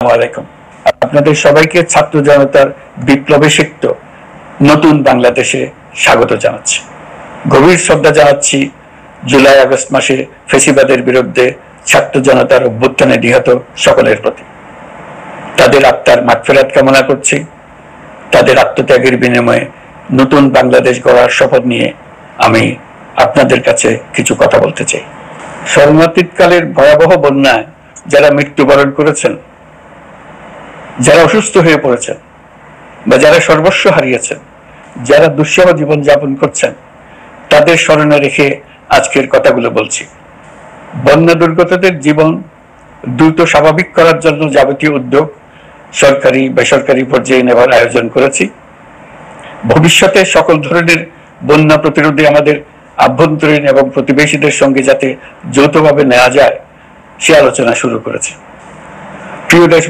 আলাইকুম। আপনাদের সবাইকে ছাত্র জনতার বিপ্লবে সিক্ত নতুন বাংলাদেশে স্বাগত জানাচ্ছি। গভীর শ্রদ্ধা জানাচ্ছি জুলাই আগস্ট মাসে ফ্যাসিবাদের বিরুদ্ধে ছাত্র জনতার অভ্যুত্থানে নিহত সকলের প্রতি। তাদের আত্মার মাগফিরাত কামনা করছি। তাদের আত্মত্যাগের বিনিময়ে নতুন বাংলাদেশ গড়ার শপথ নিয়ে আমি আপনাদের কাছে কিছু কথা বলতে চাই। শরণার্থীকালের ভয়াবহ বন্যায় যারা মৃত্যুবরণ করেছেন, যারা অসুস্থ হয়ে পড়েছেন বা যারা সর্বস্ব হারিয়েছেন, যারা দুঃসহ জীবন যাপন করছেন, তাদের স্মরণে রেখে আজকের কথাগুলো বলছি। বন্যা দুর্গতদের জীবন দ্রুত স্বাভাবিক করার জন্য যাবতীয় উদ্যোগ সরকারি বেসরকারি পর্যায়ে নেওয়ার আয়োজন করেছি। ভবিষ্যতে সকল ধরনের বন্যা প্রতিরোধে আমাদের আভ্যন্তরীণ এবং প্রতিবেশীদের সঙ্গে যাতে যৌথভাবে নেওয়া যায় সে আলোচনা শুরু করেছে। প্রিয় দেশ